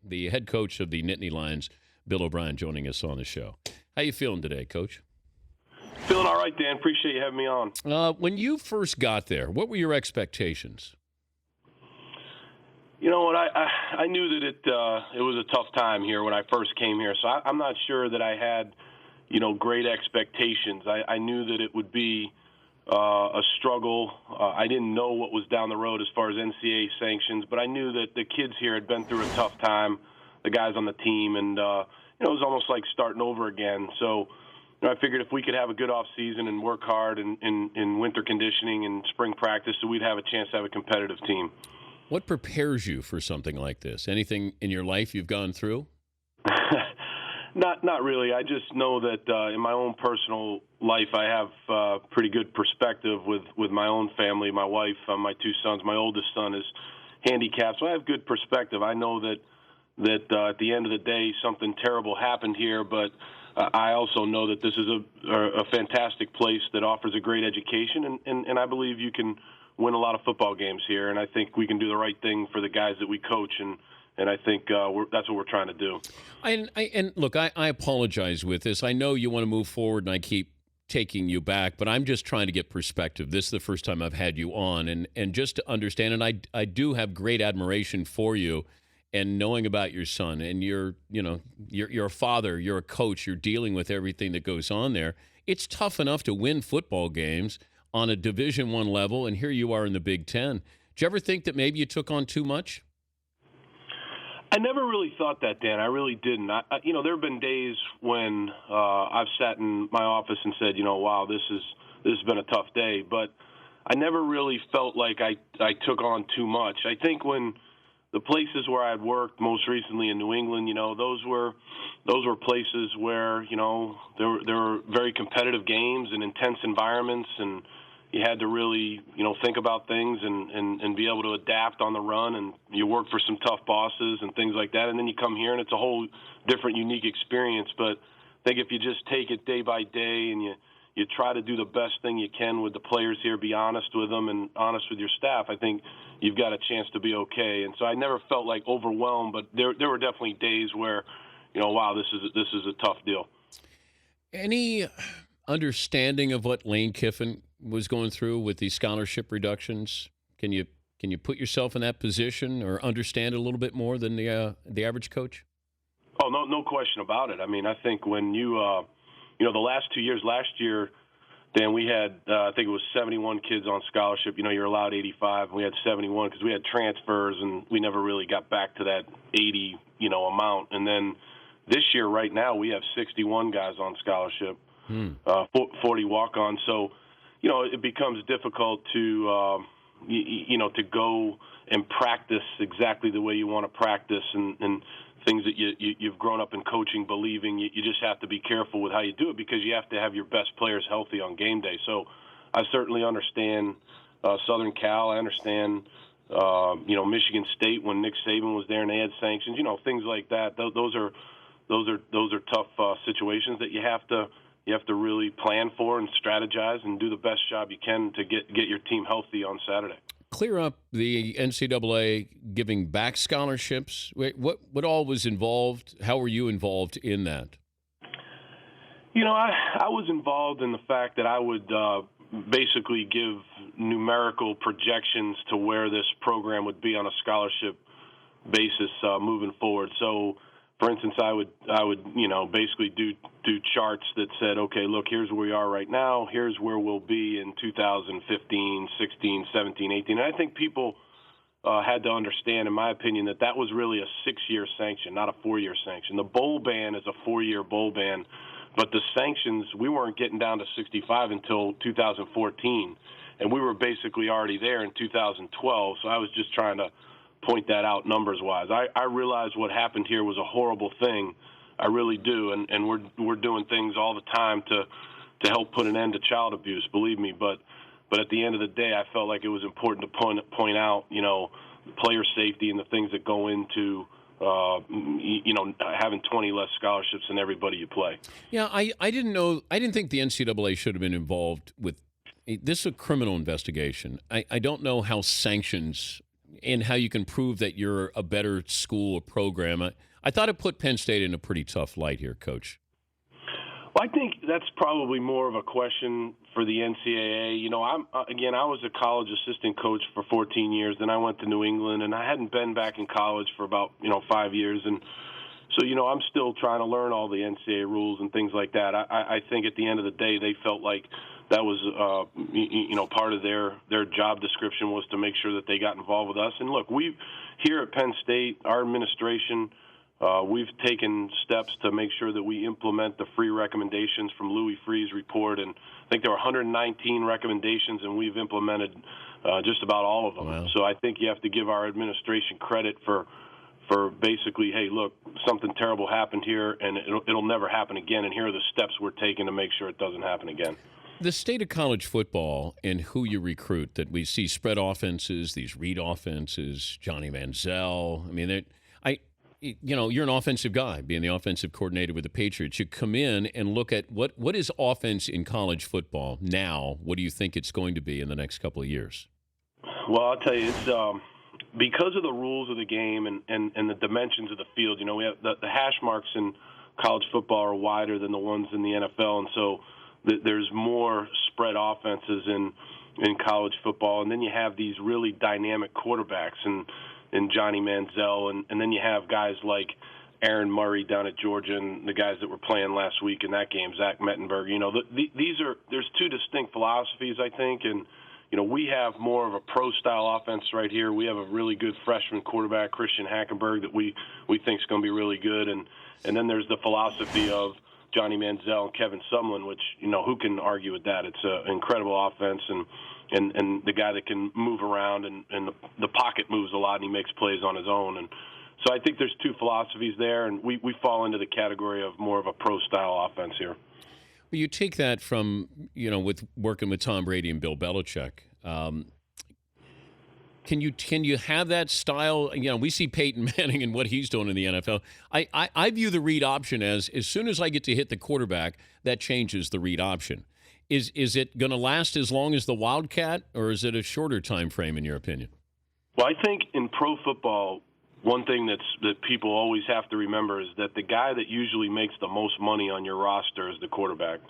the head coach of the Nittany Lions, Bill O'Brien, joining us on the show. How you feeling today, Coach? Feeling all right, Dan. Appreciate you having me on. When you first got there, what were your expectations? You know what? I knew that it was a tough time here when I first came here, so I'm not sure that I had, great expectations. I knew that it would be a struggle. I didn't know what was down the road as far as NCAA sanctions, but I knew that the kids here had been through a tough time, the guys on the team, and it was almost like starting over again. So I figured if we could have a good off season and work hard in winter conditioning and spring practice, so we'd have a chance to have a competitive team. What prepares you for something like this? Anything in your life you've gone through? Not really. I just know that in my own personal life, I have pretty good perspective with my own family, my wife, my two sons. My oldest son is handicapped, so I have good perspective. I know that at the end of the day, something terrible happened here, but I also know that this is a fantastic place that offers a great education, and I believe you can win a lot of football games here, and I think we can do the right thing for the guys that we coach, and I think that's what we're trying to do. And look, I apologize with this. I know you want to move forward, and I keep taking you back, but I'm just trying to get perspective. This is the first time I've had you on, and just to understand, and I do have great admiration for you, and knowing about your son, and you're a father, you're a coach, you're dealing with everything that goes on there. It's tough enough to win football games on a Division I level, and here you are in the Big Ten. Did you ever think that maybe you took on too much? I never really thought that, Dan. I really didn't. There have been days when I've sat in my office and said, wow, this has been a tough day. But I never really felt like I took on too much. I think when the places where I had worked most recently in New England, those were places where there were very competitive games and intense environments, and you had to really think about things and be able to adapt on the run, and you work for some tough bosses and things like that, and then you come here and it's a whole different, unique experience. But I think if you just take it day by day and you try to do the best thing you can with the players here, be honest with them and honest with your staff, I think you've got a chance to be okay. And so I never felt like overwhelmed, but there were definitely days where, wow, this is a tough deal. Any understanding of what Lane Kiffin was going through with these scholarship reductions? Can you put yourself in that position or understand it a little bit more than the average coach? Oh, no question about it. I mean, I think when the last 2 years, last year, Dan, we had, I think it was 71 kids on scholarship. You're allowed 85. We had 71 because we had transfers, and we never really got back to that 80, amount. And then this year, right now, we have 61 guys on scholarship, 40 walk-ons. So, it becomes difficult to go and practice exactly the way you want to practice and things that you've grown up in coaching, believing. You just have to be careful with how you do it because you have to have your best players healthy on game day. So I certainly understand Southern Cal. I understand, Michigan State when Nick Saban was there and they had sanctions. Things like that. Those are tough situations that you have to really plan for and strategize and do the best job you can to get your team healthy on Saturday. Clear up the NCAA giving back scholarships. What all was involved? How were you involved in that? I was involved in the fact that I would basically give numerical projections to where this program would be on a scholarship basis moving forward. So, for instance, I would basically do charts that said, okay, look, here's where we are right now. Here's where we'll be in 2015, 16, 17, 18. And I think people had to understand, in my opinion, that was really a 6-year sanction, not a 4-year sanction. The bowl ban is a 4-year bowl ban, but the sanctions, we weren't getting down to 65 until 2014, and we were basically already there in 2012. So I was just trying to point that out numbers-wise. I realize what happened here was a horrible thing. I really do, and we're doing things all the time to help put an end to child abuse, believe me. But at the end of the day, I felt like it was important to point out, player safety and the things that go into, having 20 less scholarships than everybody you play. Yeah, I didn't know. I didn't think the NCAA should have been involved with this. Is a criminal investigation. I don't know how sanctions and how you can prove that you're a better school or program. I thought it put Penn State in a pretty tough light here, Coach. Well, I think that's probably more of a question for the NCAA. I was a college assistant coach for 14 years. Then I went to New England, and I hadn't been back in college for about 5 years, and so I'm still trying to learn all the NCAA rules and things like that. I think at the end of the day, they felt like that was part of their job description was to make sure that they got involved with us. And look, we here at Penn State, our administration. We've taken steps to make sure that we implement the free recommendations from Louis Freeh's report, and I think there were 119 recommendations, and we've implemented just about all of them. Wow. So I think you have to give our administration credit for basically, hey, look, something terrible happened here, and it'll never happen again, and here are the steps we're taking to make sure it doesn't happen again. The state of college football and who you recruit, that we see spread offenses, these read offenses, Johnny Manziel. I mean, you're an offensive guy, being the offensive coordinator with the Patriots. You come in and look at what is offense in college football now. What do you think it's going to be in the next couple of years? Well, I'll tell you, it's because of the rules of the game and the dimensions of the field. We have the hash marks in college football are wider than the ones in the NFL, and so there's more spread offenses in college football. And then you have these really dynamic quarterbacks and Johnny Manziel, and then you have guys like Aaron Murray down at Georgia and the guys that were playing last week in that game, Zach Mettenberg. There's two distinct philosophies, I think, and we have more of a pro-style offense right here. We have a really good freshman quarterback, Christian Hackenberg, that we think is going to be really good, and then there's the philosophy of Johnny Manziel and Kevin Sumlin, which who can argue with that? It's an incredible offense and the guy that can move around and the pocket moves a lot and he makes plays on his own. And so I think there's two philosophies there, and we fall into the category of more of a pro-style offense here. Well, you take that from, with working with Tom Brady and Bill Belichick. Can you have that style? We see Peyton Manning and what he's doing in the NFL. I view the read option as soon as I get to hit the quarterback, that changes the read option. Is it going to last as long as the Wildcat, or is it a shorter time frame, in your opinion? Well, I think in pro football, one thing that people always have to remember is that the guy that usually makes the most money on your roster is the quarterback.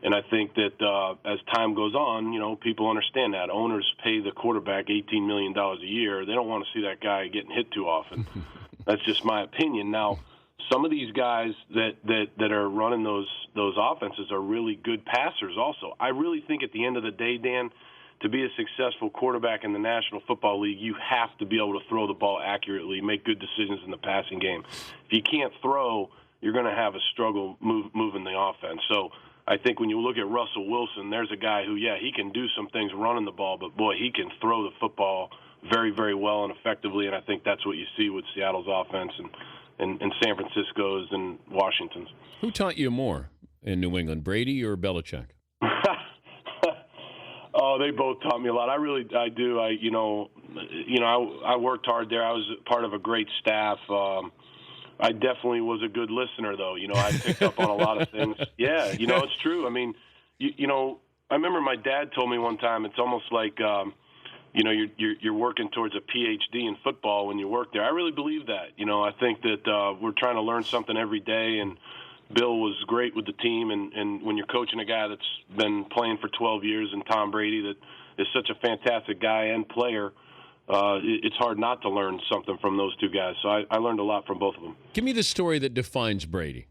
And I think that as time goes on, people understand that. Owners pay the quarterback $18 million a year. They don't want to see that guy getting hit too often. That's just my opinion. Now, some of these guys that are running those offenses are really good passers also. I really think at the end of the day, Dan, to be a successful quarterback in the National Football League, you have to be able to throw the ball accurately, make good decisions in the passing game. If you can't throw, you're going to have a struggle moving the offense. So I think when you look at Russell Wilson, there's a guy who, he can do some things running the ball, but, boy, he can throw the football very, very well and effectively, and I think that's what you see with Seattle's offense and San Francisco's and Washington's. Who taught you more in New England, Brady or Belichick? Oh, they both taught me a lot. I do. I worked hard there. I was part of a great staff. I definitely was a good listener, though. I picked up on a lot of things. Yeah, it's true. I mean, I remember my dad told me one time, it's almost like, you're working towards a PhD in football when you work there. I really believe that. I think that we're trying to learn something every day, and Bill was great with the team. And when you're coaching a guy that's been playing for 12 years and Tom Brady that is such a fantastic guy and player, it's hard not to learn something from those two guys. So I learned a lot from both of them. Give me the story that defines Brady.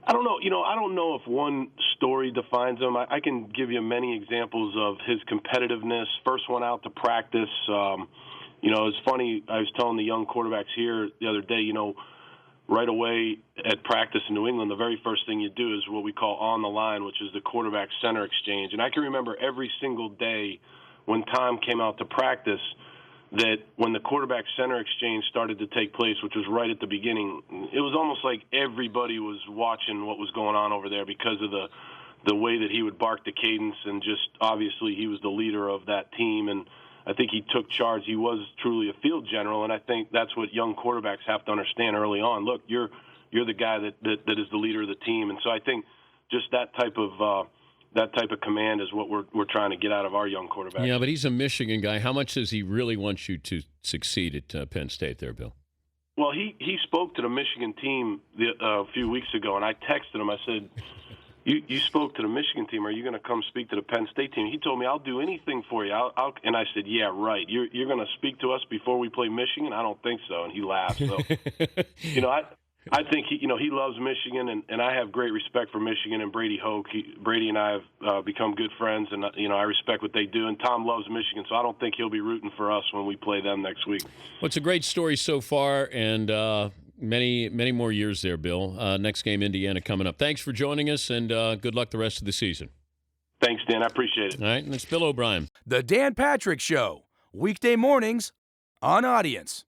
I don't know. I don't know if one story defines him. I can give you many examples of his competitiveness. First one out to practice. It's funny. I was telling the young quarterbacks here the other day, right away at practice in New England, the very first thing you do is what we call on the line, which is the quarterback center exchange. And I can remember every single day when Tom came out to practice that when the quarterback center exchange started to take place, which was right at the beginning, it was almost like everybody was watching what was going on over there because of the way that he would bark the cadence, and just obviously he was the leader of that team. And I think he took charge. He was truly a field general, and I think that's what young quarterbacks have to understand early on. Look, you're the guy that is the leader of the team, and so I think just that type of that type of command is what we're trying to get out of our young quarterback. Yeah, but he's a Michigan guy. How much does he really want you to succeed at Penn State there, Bill? Well, he spoke to the Michigan team a few weeks ago, and I texted him. I said, You spoke to the Michigan team. Are you going to come speak to the Penn State team? He told me, I'll do anything for you. And I said, yeah, right. You're going to speak to us before we play Michigan? I don't think so. And he laughed. So, I think he loves Michigan, and I have great respect for Michigan and Brady Hoke. Brady and I have become good friends, and I respect what they do. And Tom loves Michigan, so I don't think he'll be rooting for us when we play them next week. Well, it's a great story so far, and many, many more years there, Bill. Next game, Indiana, coming up. Thanks for joining us, and good luck the rest of the season. Thanks, Dan. I appreciate it. All right, and it's Bill O'Brien. The Dan Patrick Show, weekday mornings on Audience.